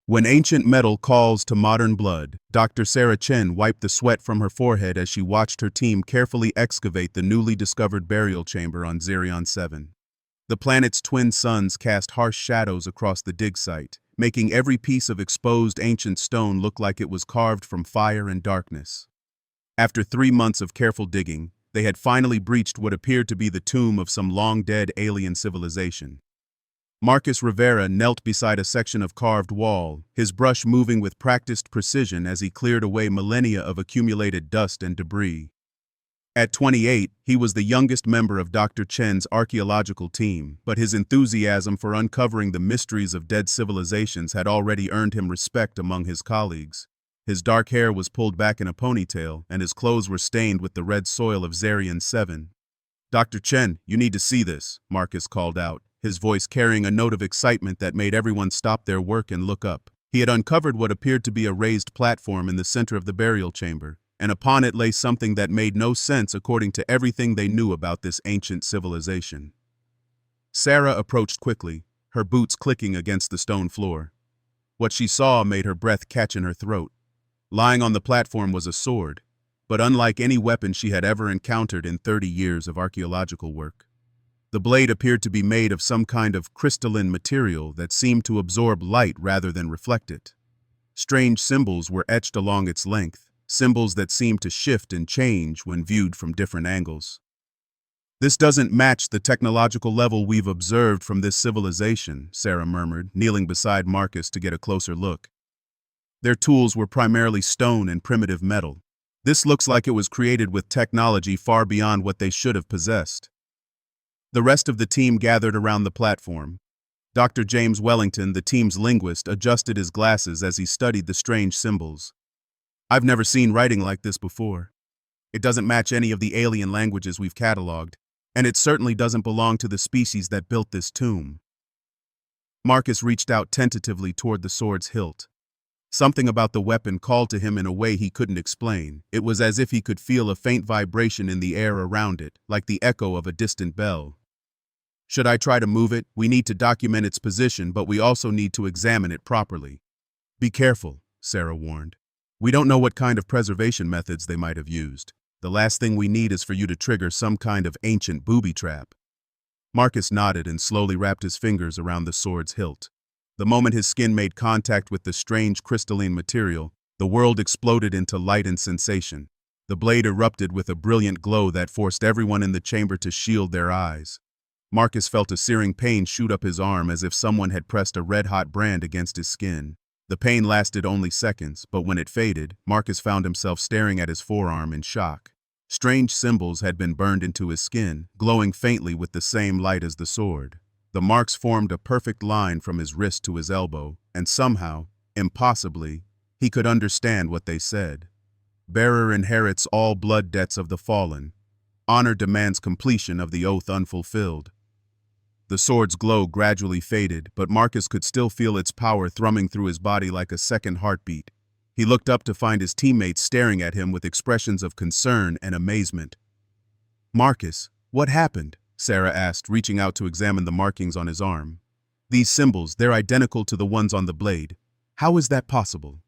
When ancient metal calls to modern blood, Dr. Sarah Chen wiped the sweat from her forehead as she watched her team carefully excavate the newly discovered burial chamber on Zerion 7. The planet's twin suns cast harsh shadows across the dig site, making every piece of exposed ancient stone look like it was carved from fire and darkness. After 3 months of careful digging, they had finally breached what appeared to be the tomb of some long-dead alien civilization. Marcus Rivera knelt beside a section of carved wall, his brush moving with practiced precision as he cleared away millennia of accumulated dust and debris. At 28, he was the youngest member of Dr. Chen's archaeological team, but his enthusiasm for uncovering the mysteries of dead civilizations had already earned him respect among his colleagues. His dark hair was pulled back in a ponytail, and his clothes were stained with the red soil of Zerion 7. "Dr. Chen, you need to see this," Marcus called out, his voice carrying a note of excitement that made everyone stop their work and look up. He had uncovered what appeared to be a raised platform in the center of the burial chamber, and upon it lay something that made no sense according to everything they knew about this ancient civilization. Sarah approached quickly, her boots clicking against the stone floor. What she saw made her breath catch in her throat. Lying on the platform was a sword, but unlike any weapon she had ever encountered in 30 years of archaeological work. The blade appeared to be made of some kind of crystalline material that seemed to absorb light rather than reflect it. Strange symbols were etched along its length, symbols that seemed to shift and change when viewed from different angles. "This doesn't match the technological level we've observed from this civilization," Sarah murmured, kneeling beside Marcus to get a closer look. Their tools were primarily stone and primitive metal. This looks like it was created with technology far beyond what they should have possessed. The rest of the team gathered around the platform. Dr. James Wellington, the team's linguist, adjusted his glasses as he studied the strange symbols. "I've never seen writing like this before. It doesn't match any of the alien languages we've cataloged, and it certainly doesn't belong to the species that built this tomb." Marcus reached out tentatively toward the sword's hilt. Something about the weapon called to him in a way he couldn't explain. It was as if he could feel a faint vibration in the air around it, like the echo of a distant bell. "Should I try to move it? We need to document its position, but we also need to examine it properly." "Be careful," Sarah warned. "We don't know what kind of preservation methods they might have used. The last thing we need is for you to trigger some kind of ancient booby trap." Marcus nodded and slowly wrapped his fingers around the sword's hilt. The moment his skin made contact with the strange crystalline material, the world exploded into light and sensation. The blade erupted with a brilliant glow that forced everyone in the chamber to shield their eyes. Marcus felt a searing pain shoot up his arm as if someone had pressed a red-hot brand against his skin. The pain lasted only seconds, but when it faded, Marcus found himself staring at his forearm in shock. Strange symbols had been burned into his skin, glowing faintly with the same light as the sword. The marks formed a perfect line from his wrist to his elbow, and somehow, impossibly, he could understand what they said. "Bearer inherits all blood debts of the fallen. Honor demands completion of the oath unfulfilled." The sword's glow gradually faded, but Marcus could still feel its power thrumming through his body like a second heartbeat. He looked up to find his teammates staring at him with expressions of concern and amazement. "Marcus, what happened?" Sarah asked, reaching out to examine the markings on his arm. "These symbols, they're identical to the ones on the blade. How is that possible?"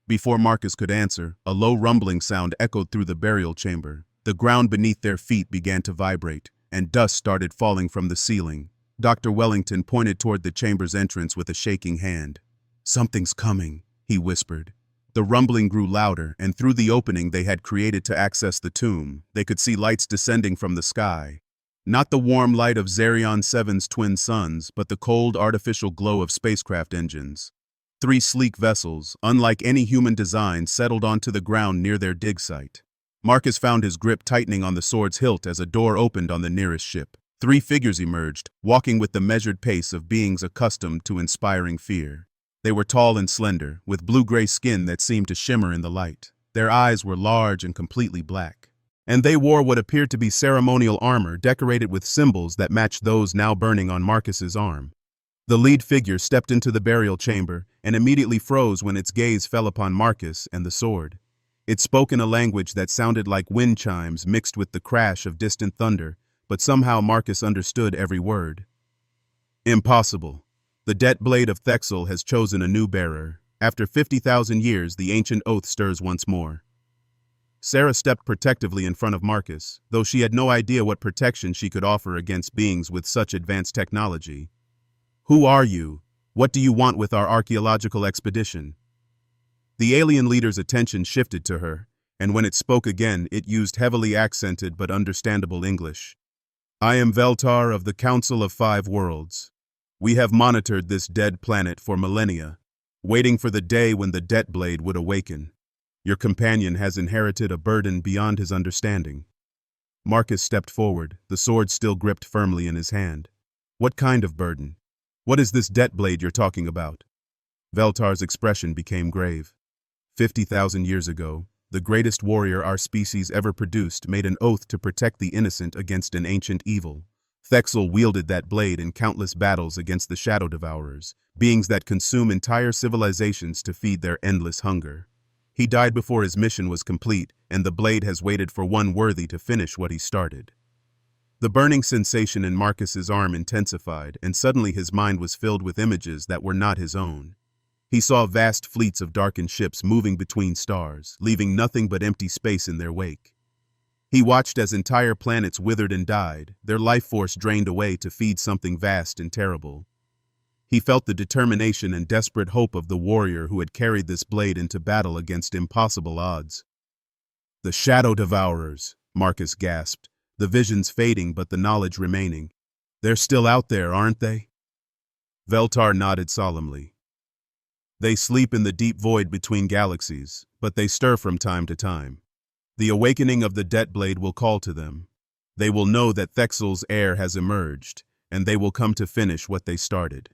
Before Marcus could answer, a low rumbling sound echoed through the burial chamber. The ground beneath their feet began to vibrate, and dust started falling from the ceiling. Dr. Wellington pointed toward the chamber's entrance with a shaking hand. "Something's coming," he whispered. The rumbling grew louder, and through the opening they had created to access the tomb, they could see lights descending from the sky. Not the warm light of Zerion 7's twin suns, but the cold artificial glow of spacecraft engines. 3 sleek vessels, unlike any human design, settled onto the ground near their dig site. Marcus found his grip tightening on the sword's hilt as a door opened on the nearest ship. 3 figures emerged, walking with the measured pace of beings accustomed to inspiring fear. They were tall and slender, with blue-gray skin that seemed to shimmer in the light. Their eyes were large and completely black. And they wore what appeared to be ceremonial armor decorated with symbols that matched those now burning on Marcus's arm. The lead figure stepped into the burial chamber and immediately froze when its gaze fell upon Marcus and the sword. It spoke in a language that sounded like wind chimes mixed with the crash of distant thunder, but somehow Marcus understood every word. "Impossible. The debt blade of Thexel has chosen a new bearer. After 50,000 years, the ancient oath stirs once more. Sarah stepped protectively in front of Marcus, though she had no idea what protection she could offer against beings with such advanced technology. Who are you? What do you want with our archaeological expedition? The alien leader's attention shifted to her, and when it spoke again, it used heavily accented but understandable English. I am Veltar of the Council of Five Worlds. We have monitored this dead planet for millennia, waiting for the day when the debt blade would awaken. Your companion has inherited a burden beyond his understanding. Marcus stepped forward, the sword still gripped firmly in his hand. What kind of burden? What is this debt blade you're talking about? Veltar's expression became grave. 50,000 years ago, the greatest warrior our species ever produced made an oath to protect the innocent against an ancient evil. Thexel wielded that blade in countless battles against the Shadow Devourers, beings that consume entire civilizations to feed their endless hunger. He died before his mission was complete, and the blade has waited for one worthy to finish what he started. The burning sensation in Marcus's arm intensified, and suddenly his mind was filled with images that were not his own. He saw vast fleets of darkened ships moving between stars, leaving nothing but empty space in their wake. He watched as entire planets withered and died, their life force drained away to feed something vast and terrible. He felt the determination and desperate hope of the warrior who had carried this blade into battle against impossible odds. The Shadow Devourers, Marcus gasped, the visions fading but the knowledge remaining. They're still out there, aren't they? Veltar nodded solemnly. They sleep in the deep void between galaxies, but they stir from time to time. The awakening of the debt blade will call to them. They will know that Thexel's heir has emerged, and they will come to finish what they started.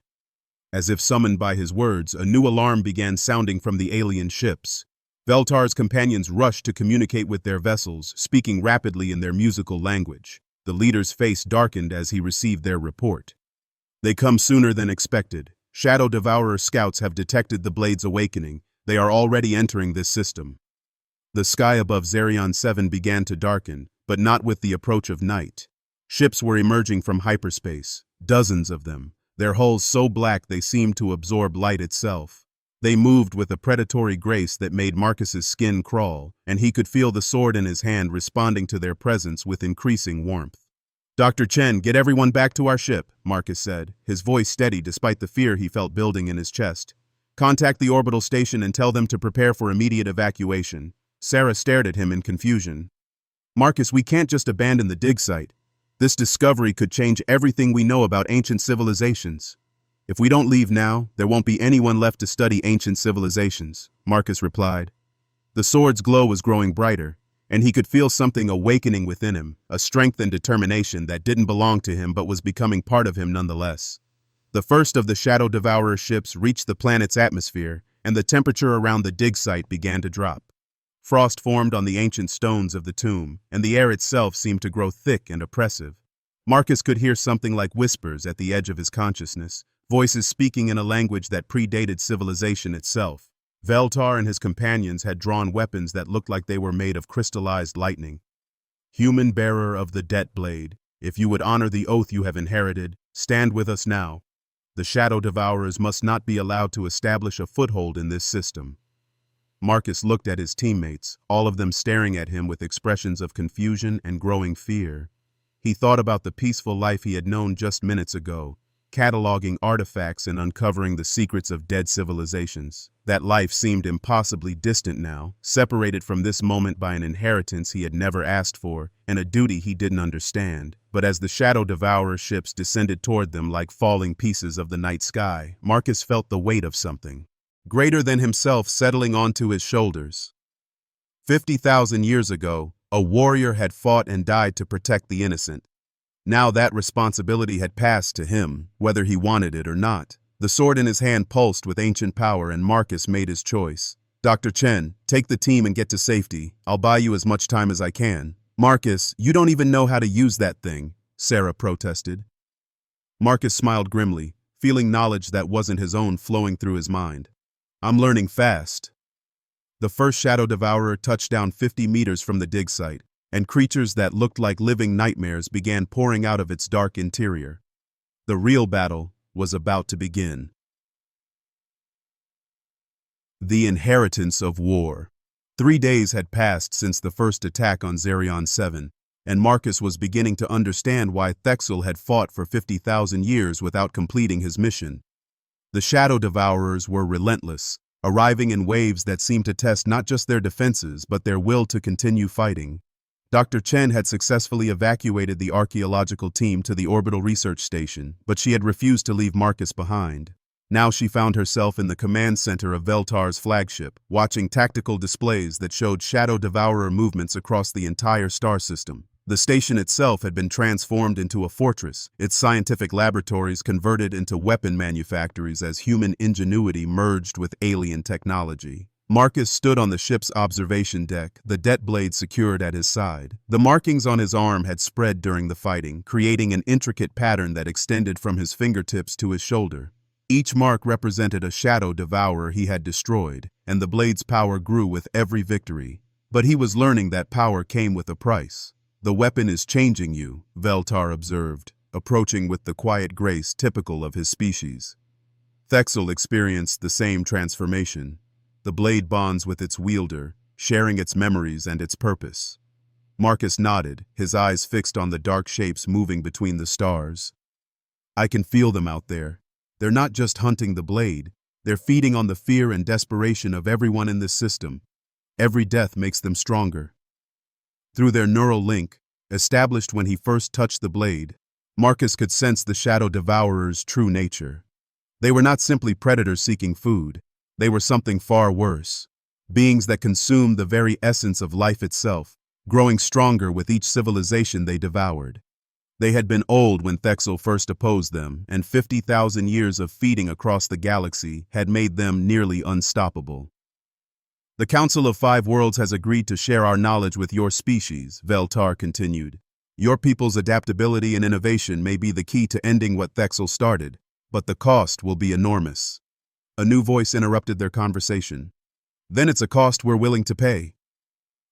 As if summoned by his words, a new alarm began sounding from the alien ships. Veltar's companions rushed to communicate with their vessels, speaking rapidly in their musical language. The leader's face darkened as he received their report. They come sooner than expected. Shadow Devourer scouts have detected the blade's awakening. They are already entering this system. The sky above Zerion 7 began to darken, but not with the approach of night. Ships were emerging from hyperspace, dozens of them, their hulls so black they seemed to absorb light itself. They moved with a predatory grace that made Marcus's skin crawl, and he could feel the sword in his hand responding to their presence with increasing warmth. Dr. Chen, get everyone back to our ship, Marcus said, his voice steady despite the fear he felt building in his chest. Contact the orbital station and tell them to prepare for immediate evacuation. Sarah stared at him in confusion. Marcus, we can't just abandon the dig site. This discovery could change everything we know about ancient civilizations. If we don't leave now, there won't be anyone left to study ancient civilizations, Marcus replied. The sword's glow was growing brighter, and he could feel something awakening within him, a strength and determination that didn't belong to him but was becoming part of him nonetheless. The first of the Shadow Devourer ships reached the planet's atmosphere, and the temperature around the dig site began to drop. Frost formed on the ancient stones of the tomb, and the air itself seemed to grow thick and oppressive. Marcus could hear something like whispers at the edge of his consciousness, voices speaking in a language that predated civilization itself. Veltar and his companions had drawn weapons that looked like they were made of crystallized lightning. Human bearer of the debt blade, if you would honor the oath you have inherited, stand with us now. The Shadow Devourers must not be allowed to establish a foothold in this system. Marcus looked at his teammates, all of them staring at him with expressions of confusion and growing fear. He thought about the peaceful life he had known just minutes ago, cataloging artifacts and uncovering the secrets of dead civilizations. That life seemed impossibly distant now, separated from this moment by an inheritance he had never asked for and a duty he didn't understand. But as the Shadow Devourer ships descended toward them like falling pieces of the night sky, Marcus felt the weight of something greater than himself settling onto his shoulders. 50,000 years ago, a warrior had fought and died to protect the innocent. Now that responsibility had passed to him, whether he wanted it or not. The sword in his hand pulsed with ancient power, and Marcus made his choice. Dr. Chen, take the team and get to safety. I'll buy you as much time as I can. Marcus, you don't even know how to use that thing, Sarah protested. Marcus smiled grimly, feeling knowledge that wasn't his own flowing through his mind. I'm learning fast. The first Shadow Devourer touched down 50 meters from the dig site, and creatures that looked like living nightmares began pouring out of its dark interior. The real battle, was about to begin. The Inheritance of War. 3 days had passed since the first attack on Zerion 7, and Marcus was beginning to understand why Thexel had fought for 50,000 years without completing his mission. The Shadow Devourers were relentless, arriving in waves that seemed to test not just their defenses but their will to continue fighting. Dr. Chen had successfully evacuated the archaeological team to the orbital research station, but she had refused to leave Marcus behind. Now she found herself in the command center of Veltar's flagship, watching tactical displays that showed Shadow Devourer movements across the entire star system. The station itself had been transformed into a fortress, its scientific laboratories converted into weapon manufactories as human ingenuity merged with alien technology. Marcus stood on the ship's observation deck, the det blade secured at his side. The markings on his arm had spread during the fighting, creating an intricate pattern that extended from his fingertips to his shoulder. Each mark represented a shadow devourer he had destroyed, and the blade's power grew with every victory. But he was learning that power came with a price. "The weapon is changing you," Veltar observed, approaching with the quiet grace typical of his species. Thexel experienced the same transformation. The blade bonds with its wielder, sharing its memories and its purpose. Marcus nodded, his eyes fixed on the dark shapes moving between the stars. "I can feel them out there. They're not just hunting the blade, they're feeding on the fear and desperation of everyone in this system. Every death makes them stronger." Through their neural link, established when he first touched the blade, Marcus could sense the Shadow Devourer's true nature. They were not simply predators seeking food. They were something far worse. Beings that consumed the very essence of life itself, growing stronger with each civilization they devoured. They had been old when Thexel first opposed them, and 50,000 years of feeding across the galaxy had made them nearly unstoppable. "The Council of 5 Worlds has agreed to share our knowledge with your species," Veltar continued. "Your people's adaptability and innovation may be the key to ending what Thexel started, but the cost will be enormous." A new voice interrupted their conversation. "Then it's a cost we're willing to pay."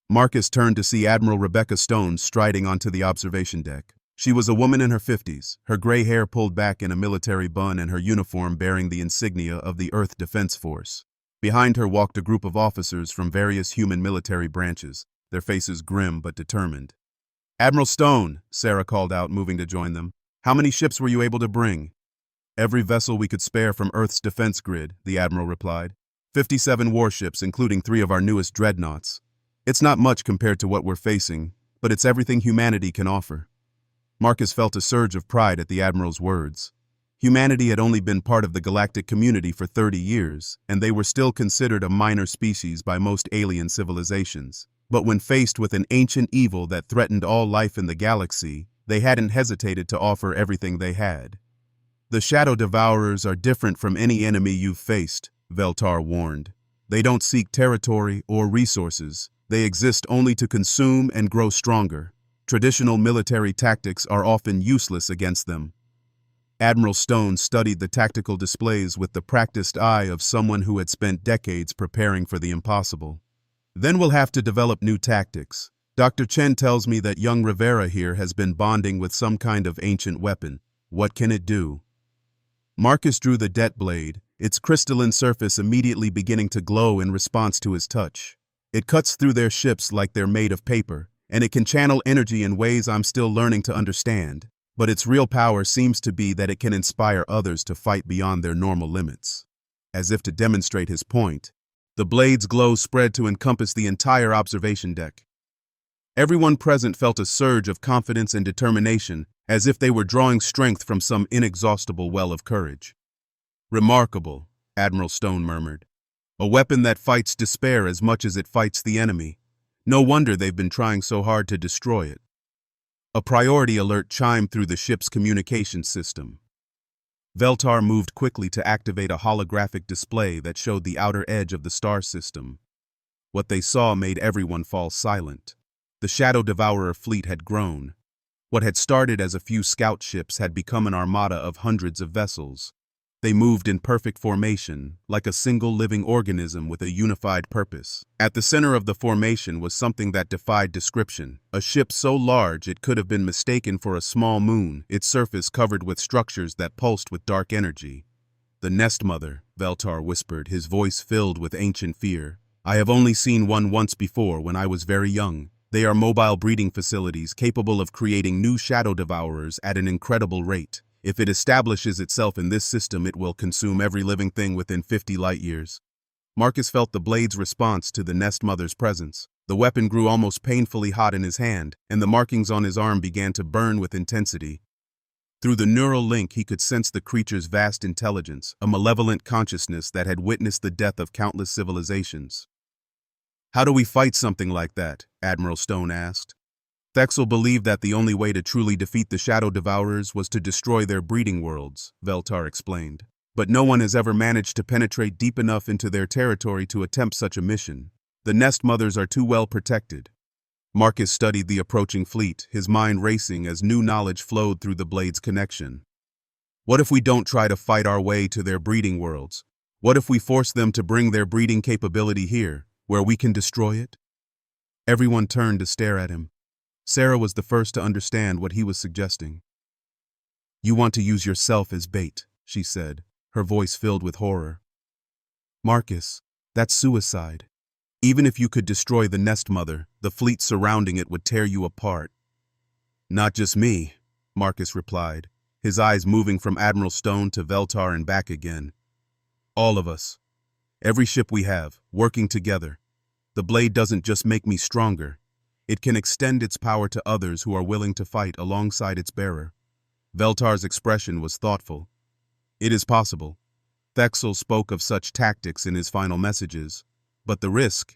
Marcus turned to see Admiral Rebecca Stone striding onto the observation deck. She was a woman in her 50s, her gray hair pulled back in a military bun and her uniform bearing the insignia of the Earth Defense Force. Behind her walked a group of officers from various human military branches, their faces grim but determined. "Admiral Stone," Sarah called out, moving to join them. "How many ships were you able to bring?" "Every vessel we could spare from Earth's defense grid," the Admiral replied. 57 warships, including 3 of our newest dreadnoughts. It's not much compared to what we're facing, but it's everything humanity can offer." Marcus felt a surge of pride at the Admiral's words. Humanity had only been part of the galactic community for 30 years, and they were still considered a minor species by most alien civilizations. But when faced with an ancient evil that threatened all life in the galaxy, they hadn't hesitated to offer everything they had. "The Shadow Devourers are different from any enemy you've faced," Veltar warned. "They don't seek territory or resources. They exist only to consume and grow stronger. Traditional military tactics are often useless against them." Admiral Stone studied the tactical displays with the practiced eye of someone who had spent decades preparing for the impossible. "Then we'll have to develop new tactics. Dr. Chen tells me that young Rivera here has been bonding with some kind of ancient weapon. What can it do?" Marcus drew the det blade, its crystalline surface immediately beginning to glow in response to his touch. "It cuts through their ships like they're made of paper, and it can channel energy in ways I'm still learning to understand. But its real power seems to be that it can inspire others to fight beyond their normal limits." As if to demonstrate his point, the blade's glow spread to encompass the entire observation deck. Everyone present felt a surge of confidence and determination, as if they were drawing strength from some inexhaustible well of courage. "Remarkable," Admiral Stone murmured. "A weapon that fights despair as much as it fights the enemy. No wonder they've been trying so hard to destroy it." A priority alert chimed through the ship's communication system. Veltar moved quickly to activate a holographic display that showed the outer edge of the star system. What they saw made everyone fall silent. The Shadow Devourer fleet had grown. What had started as a few scout ships had become an armada of hundreds of vessels. They moved in perfect formation, like a single living organism with a unified purpose. At the center of the formation was something that defied description, a ship so large it could have been mistaken for a small moon, its surface covered with structures that pulsed with dark energy. "The Nest Mother," Veltar whispered, his voice filled with ancient fear. "I have only seen one once before when I was very young. They are mobile breeding facilities capable of creating new shadow devourers at an incredible rate. If it establishes itself in this system, it will consume every living thing within 50 light years." Marcus felt the blade's response to the Nest Mother's presence. The weapon grew almost painfully hot in his hand, and the markings on his arm began to burn with intensity. Through the neural link, he could sense the creature's vast intelligence, a malevolent consciousness that had witnessed the death of countless civilizations. "How do we fight something like that?" Admiral Stone asked. Thexel believed that the only way to truly defeat the Shadow Devourers was to destroy their breeding worlds, Veltar explained. But no one has ever managed to penetrate deep enough into their territory to attempt such a mission. The Nest Mothers are too well protected. Marcus studied the approaching fleet, his mind racing as new knowledge flowed through the blade's connection. What if we don't try to fight our way to their breeding worlds? What if we force them to bring their breeding capability here, where we can destroy it? Everyone turned to stare at him. Sarah was the first to understand what he was suggesting. "You want to use yourself as bait," she said, her voice filled with horror. "Marcus, that's suicide. Even if you could destroy the Nest Mother, the fleet surrounding it would tear you apart." "Not just me," Marcus replied, his eyes moving from Admiral Stone to Veltar and back again. "All of us. Every ship we have, working together. The blade doesn't just make me stronger. It can extend its power to others who are willing to fight alongside its bearer." Veltar's expression was thoughtful. "It is possible." Thexel spoke of such tactics in his final messages. "But the risk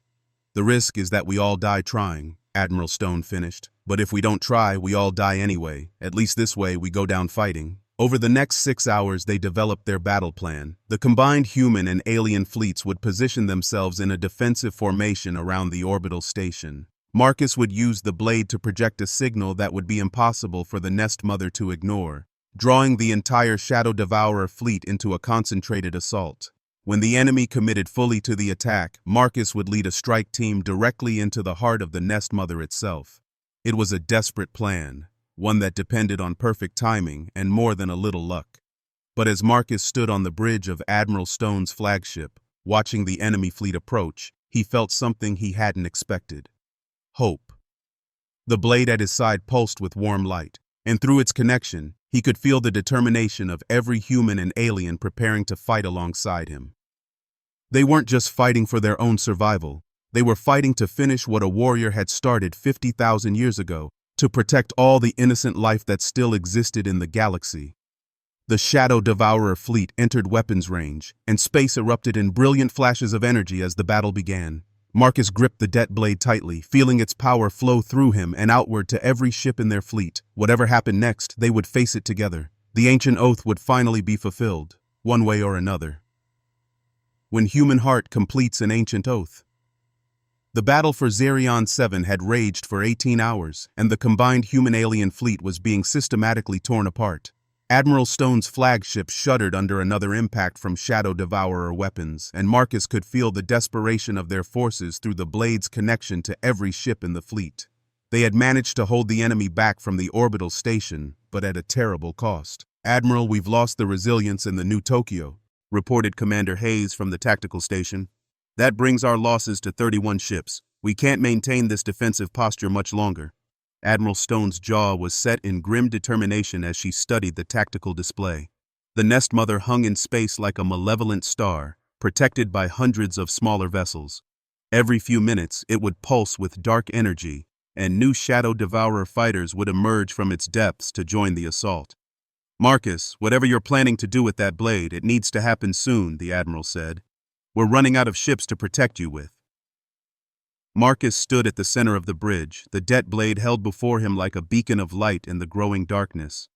is that we all die trying," Admiral Stone finished. "But if we don't try, we all die anyway. At least this way we go down fighting." Over the next 6 hours they developed their battle plan. The combined human and alien fleets would position themselves in a defensive formation around the orbital station. Marcus would use the blade to project a signal that would be impossible for the Nest Mother to ignore, drawing the entire Shadow Devourer fleet into a concentrated assault. When the enemy committed fully to the attack, Marcus would lead a strike team directly into the heart of the Nest Mother itself. It was a desperate plan, one that depended on perfect timing and more than a little luck. But as Marcus stood on the bridge of Admiral Stone's flagship, watching the enemy fleet approach, he felt something he hadn't expected. Hope. The blade at his side pulsed with warm light, and through its connection, he could feel the determination of every human and alien preparing to fight alongside him. They weren't just fighting for their own survival, they were fighting to finish what a warrior had started 50,000 years ago, to protect all the innocent life that still existed in the galaxy. The Shadow Devourer fleet entered weapons range, and space erupted in brilliant flashes of energy as the battle began. Marcus gripped the det blade tightly, feeling its power flow through him and outward to every ship in their fleet. Whatever happened next, they would face it together. The ancient oath would finally be fulfilled, one way or another. When human heart completes an ancient oath. The battle for Zerion 7 had raged for 18 hours, and the combined human-alien fleet was being systematically torn apart. Admiral Stone's flagship shuddered under another impact from Shadow Devourer weapons, and Marcus could feel the desperation of their forces through the blade's connection to every ship in the fleet. They had managed to hold the enemy back from the orbital station, but at a terrible cost. "Admiral, we've lost the resilience in the New Tokyo," reported Commander Hayes from the tactical station. "That brings our losses to 31 ships. We can't maintain this defensive posture much longer." Admiral Stone's jaw was set in grim determination as she studied the tactical display. The Nest Mother hung in space like a malevolent star, protected by hundreds of smaller vessels. Every few minutes, it would pulse with dark energy, and new Shadow Devourer fighters would emerge from its depths to join the assault. "Marcus, whatever you're planning to do with that blade, it needs to happen soon," the Admiral said. "We're running out of ships to protect you with." Marcus stood at the center of the bridge, the det blade held before him like a beacon of light in the growing darkness.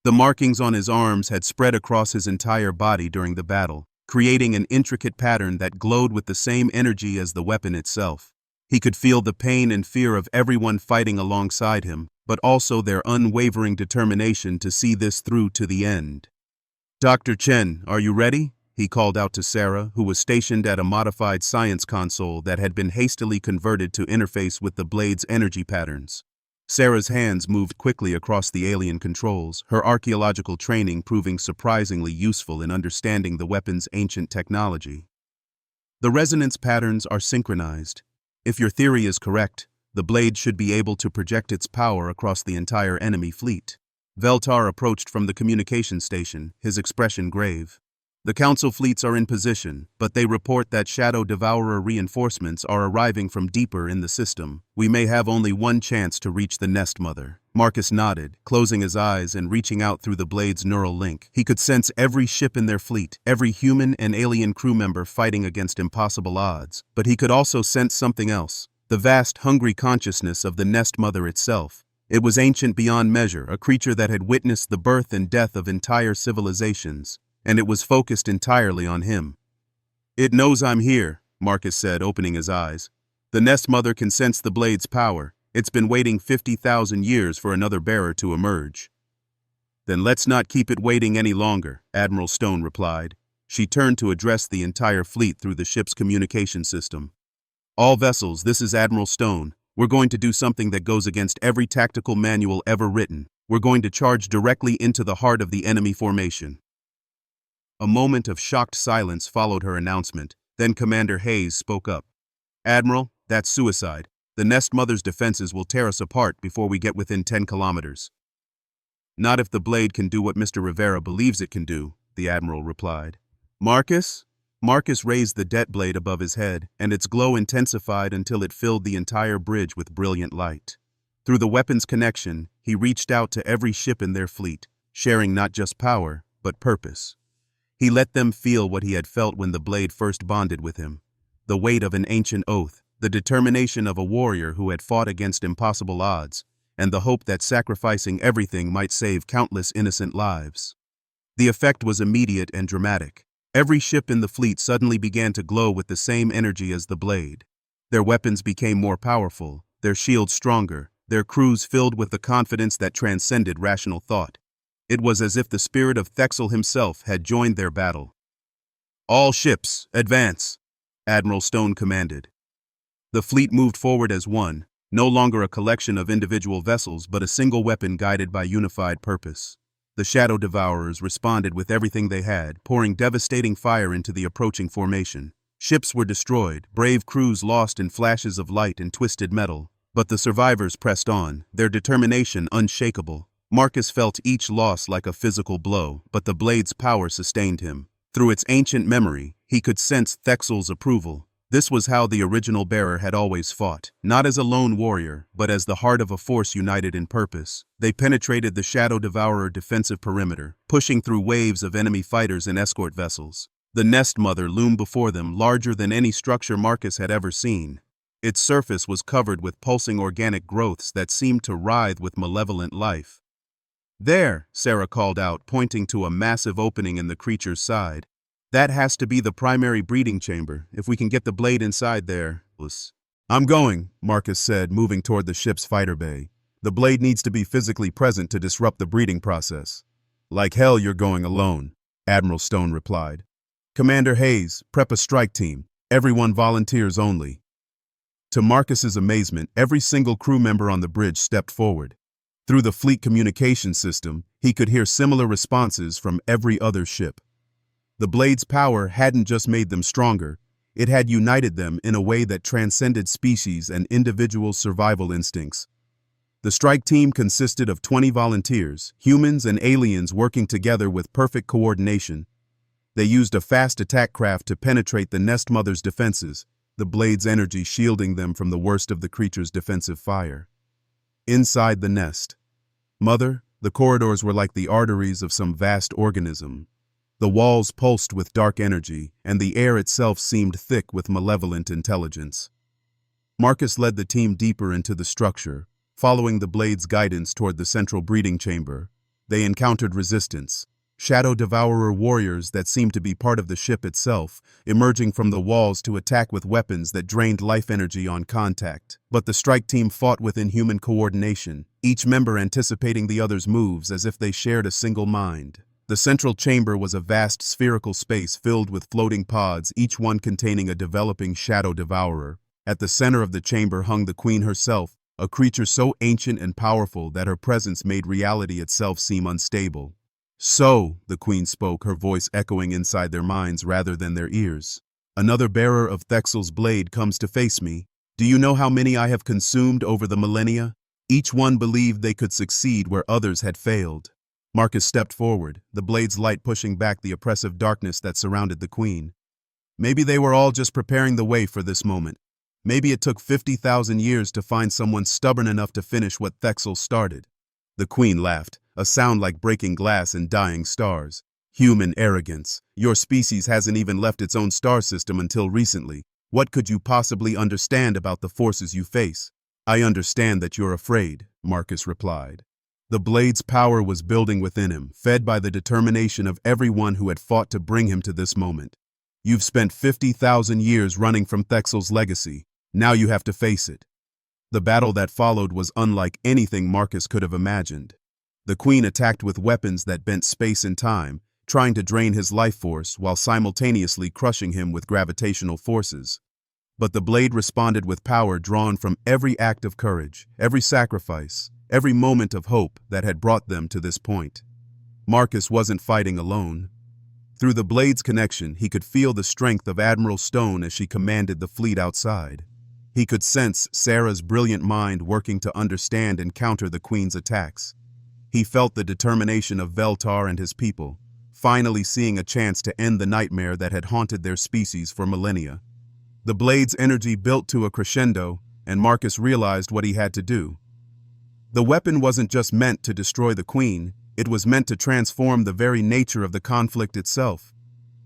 The markings on his arms had spread across his entire body during the battle, creating an intricate pattern that glowed with the same energy as the weapon itself. He could feel the pain and fear of everyone fighting alongside him, but also their unwavering determination to see this through to the end. Dr. Chen, are you ready? He called out to Sarah, who was stationed at a modified science console that had been hastily converted to interface with the blade's energy patterns. Sarah's hands moved quickly across the alien controls, her archaeological training proving surprisingly useful in understanding the weapon's ancient technology. The resonance patterns are synchronized. If your theory is correct, the blade should be able to project its power across the entire enemy fleet. Veltar approached from the communication station, his expression grave. The Council fleets are in position, but they report that Shadow Devourer reinforcements are arriving from deeper in the system. We may have only one chance to reach the Nest Mother. Marcus nodded, closing his eyes and reaching out through the blade's neural link. He could sense every ship in their fleet, every human and alien crew member fighting against impossible odds. But he could also sense something else, the vast, hungry consciousness of the Nest Mother itself. It was ancient beyond measure, a creature that had witnessed the birth and death of entire civilizations, and it was focused entirely on him. It knows I'm here, Marcus said, opening his eyes. The Nest Mother can sense the blade's power. It's been waiting 50,000 years for another bearer to emerge. Then let's not keep it waiting any longer, Admiral Stone replied. She turned to address the entire fleet through the ship's communication system. All vessels, this is Admiral Stone. We're going to do something that goes against every tactical manual ever written. We're going to charge directly into the heart of the enemy formation. A moment of shocked silence followed her announcement. Then Commander Hayes spoke up. Admiral, that's suicide. The Nest Mother's defenses will tear us apart before we get within 10 kilometers. Not if the blade can do what Mr. Rivera believes it can do, the Admiral replied. Marcus? Marcus raised the det blade above his head, and its glow intensified until it filled the entire bridge with brilliant light. Through the weapon's connection, he reached out to every ship in their fleet, sharing not just power, but purpose. He let them feel what he had felt when the blade first bonded with him, the weight of an ancient oath, the determination of a warrior who had fought against impossible odds, and the hope that sacrificing everything might save countless innocent lives. The effect was immediate and dramatic. Every ship in the fleet suddenly began to glow with the same energy as the blade. Their weapons became more powerful, their shields stronger, their crews filled with the confidence that transcended rational thought. It was as if the spirit of Thexel himself had joined their battle. All ships, advance, Admiral Stone commanded. The fleet moved forward as one, no longer a collection of individual vessels but a single weapon guided by unified purpose. The Shadow Devourers responded with everything they had, pouring devastating fire into the approaching formation. Ships were destroyed, brave crews lost in flashes of light and twisted metal, but the survivors pressed on, their determination unshakable. Marcus felt each loss like a physical blow, but the blade's power sustained him. Through its ancient memory, he could sense Thexel's approval. This was how the original bearer had always fought, not as a lone warrior, but as the heart of a force united in purpose. They penetrated the Shadow Devourer defensive perimeter, pushing through waves of enemy fighters and escort vessels. The Nest Mother loomed before them, larger than any structure Marcus had ever seen. Its surface was covered with pulsing organic growths that seemed to writhe with malevolent life. There, Sarah called out, pointing to a massive opening in the creature's side. That has to be the primary breeding chamber. If we can get the blade inside there. I'm going, Marcus said, moving toward the ship's fighter bay. The blade needs to be physically present to disrupt the breeding process. Like hell you're going alone, Admiral Stone replied. Commander Hayes, prep a strike team. Everyone volunteers only. To Marcus's amazement, every single crew member on the bridge stepped forward. Through the fleet communication system, he could hear similar responses from every other ship. The blade's power hadn't just made them stronger, it had united them in a way that transcended species and individual survival instincts. The strike team consisted of 20 volunteers, humans and aliens working together with perfect coordination. They used a fast attack craft to penetrate the Nest Mother's defenses, the blade's energy shielding them from the worst of the creature's defensive fire. Inside the Nest Mother, the corridors were like the arteries of some vast organism. The walls pulsed with dark energy, and the air itself seemed thick with malevolent intelligence. Marcus led the team deeper into the structure, following the blade's guidance toward the central breeding chamber. They encountered resistance. Shadow Devourer warriors that seemed to be part of the ship itself, emerging from the walls to attack with weapons that drained life energy on contact. But the strike team fought with inhuman coordination, each member anticipating the other's moves as if they shared a single mind. The central chamber was a vast spherical space filled with floating pods, each one containing a developing shadow devourer. At the center of the chamber hung the queen herself, a creature so ancient and powerful that her presence made reality itself seem unstable. "So," the queen spoke, her voice echoing inside their minds rather than their ears. "Another bearer of Thexel's blade comes to face me. Do you know how many I have consumed over the millennia? Each one believed they could succeed where others had failed." Marcus stepped forward, the blade's light pushing back the oppressive darkness that surrounded the queen. Maybe they were all just preparing the way for this moment. Maybe it took 50,000 years to find someone stubborn enough to finish what Thexel started. The queen laughed, a sound like breaking glass and dying stars. "Human arrogance. Your species hasn't even left its own star system until recently. What could you possibly understand about the forces you face?" "I understand that you're afraid," Marcus replied. The blade's power was building within him, fed by the determination of everyone who had fought to bring him to this moment. "You've spent 50,000 years running from Thexel's legacy. Now you have to face it." The battle that followed was unlike anything Marcus could have imagined. The queen attacked with weapons that bent space and time, trying to drain his life force while simultaneously crushing him with gravitational forces. But the blade responded with power drawn from every act of courage, every sacrifice, every moment of hope that had brought them to this point. Marcus wasn't fighting alone. Through the blade's connection, he could feel the strength of Admiral Stone as she commanded the fleet outside. He could sense Sarah's brilliant mind working to understand and counter the queen's attacks. He felt the determination of Veltar and his people, finally seeing a chance to end the nightmare that had haunted their species for millennia. The blade's energy built to a crescendo, and Marcus realized what he had to do. The weapon wasn't just meant to destroy the queen, it was meant to transform the very nature of the conflict itself.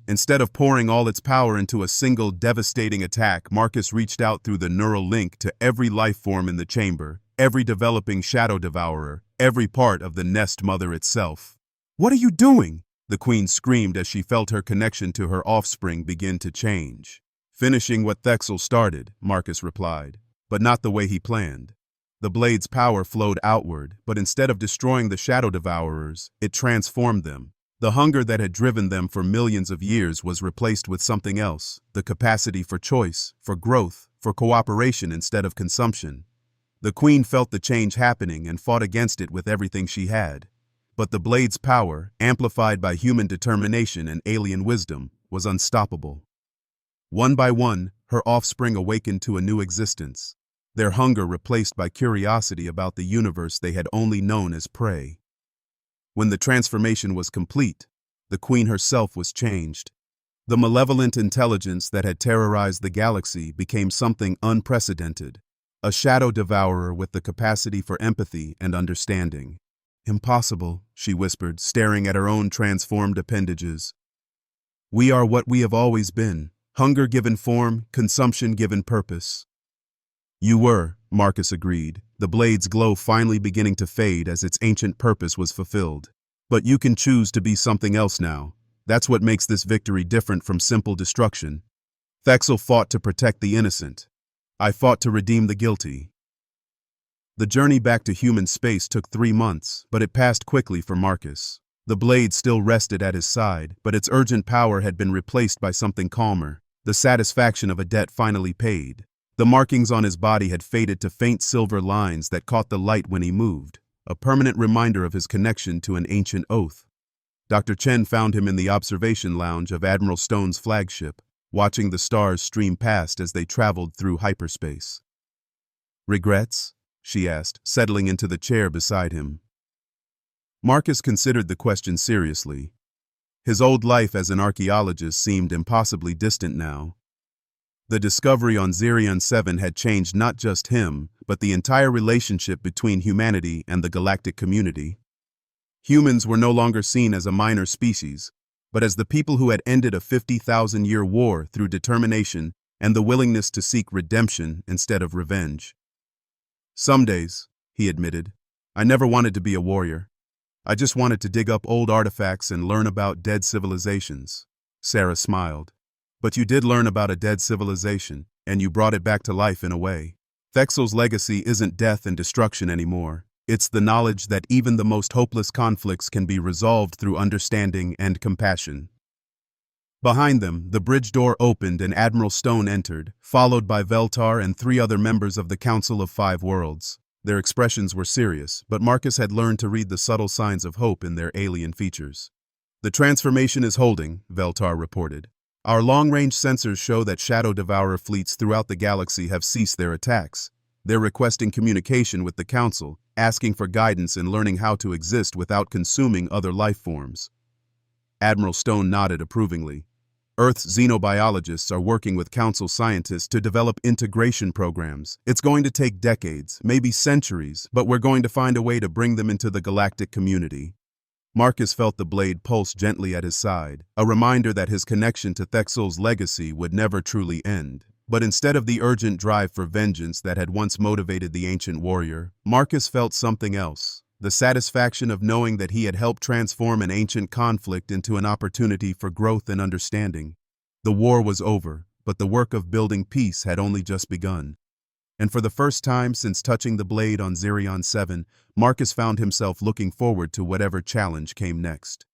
Instead of pouring all its power into a single devastating attack, Marcus reached out through the neural link to every life form in the chamber, every developing shadow devourer, every part of the nest mother itself. "What are you doing?" the queen screamed as she felt her connection to her offspring begin to change. "Finishing what Thexel started," Marcus replied, but not the way he planned. The blade's power flowed outward, but instead of destroying the shadow devourers, it transformed them. The hunger that had driven them for millions of years was replaced with something else, the capacity for choice, for growth, for cooperation instead of consumption. The queen felt the change happening and fought against it with everything she had. But the blade's power, amplified by human determination and alien wisdom, was unstoppable. One by one, her offspring awakened to a new existence, their hunger replaced by curiosity about the universe they had only known as prey. When the transformation was complete, the queen herself was changed. The malevolent intelligence that had terrorized the galaxy became something unprecedented, a shadow devourer with the capacity for empathy and understanding. "Impossible," she whispered, staring at her own transformed appendages. "We are what we have always been, hunger given form, consumption given purpose." "You were," Marcus agreed, the blade's glow finally beginning to fade as its ancient purpose was fulfilled. "But you can choose to be something else now. That's what makes this victory different from simple destruction. Thexel fought to protect the innocent. I fought to redeem the guilty." The journey back to human space took 3 months, but it passed quickly for Marcus. The blade still rested at his side, but its urgent power had been replaced by something calmer, the satisfaction of a debt finally paid. The markings on his body had faded to faint silver lines that caught the light when he moved, a permanent reminder of his connection to an ancient oath. Dr. Chen found him in the observation lounge of Admiral Stone's flagship, watching the stars stream past as they traveled through hyperspace. "Regrets?" she asked, settling into the chair beside him. Marcus considered the question seriously. His old life as an archaeologist seemed impossibly distant now. The discovery on Zirion 7 had changed not just him, but the entire relationship between humanity and the galactic community. Humans were no longer seen as a minor species, but as the people who had ended a 50,000-year war through determination and the willingness to seek redemption instead of revenge. "Some days," he admitted, "I never wanted to be a warrior. I just wanted to dig up old artifacts and learn about dead civilizations." Sarah smiled. "But you did learn about a dead civilization, and you brought it back to life in a way. Thexel's legacy isn't death and destruction anymore. It's the knowledge that even the most hopeless conflicts can be resolved through understanding and compassion. Behind them, the bridge door opened and Admiral Stone entered, followed by Veltar and 3 other members of the Council of 5 Worlds. Their expressions were serious, but Marcus had learned to read the subtle signs of hope in their alien features. "The transformation is holding," Veltar reported. "Our long-range sensors show that Shadow Devourer fleets throughout the galaxy have ceased their attacks. They're requesting communication with the Council, asking for guidance in learning how to exist without consuming other life forms." Admiral Stone nodded approvingly. "Earth's xenobiologists are working with Council scientists to develop integration programs. It's going to take decades, maybe centuries, but we're going to find a way to bring them into the galactic community." Marcus felt the blade pulse gently at his side, a reminder that his connection to Thexel's legacy would never truly end. But instead of the urgent drive for vengeance that had once motivated the ancient warrior, Marcus felt something else. The satisfaction of knowing that he had helped transform an ancient conflict into an opportunity for growth and understanding. The war was over, but the work of building peace had only just begun. And for the first time since touching the blade on Zerion 7, Marcus found himself looking forward to whatever challenge came next.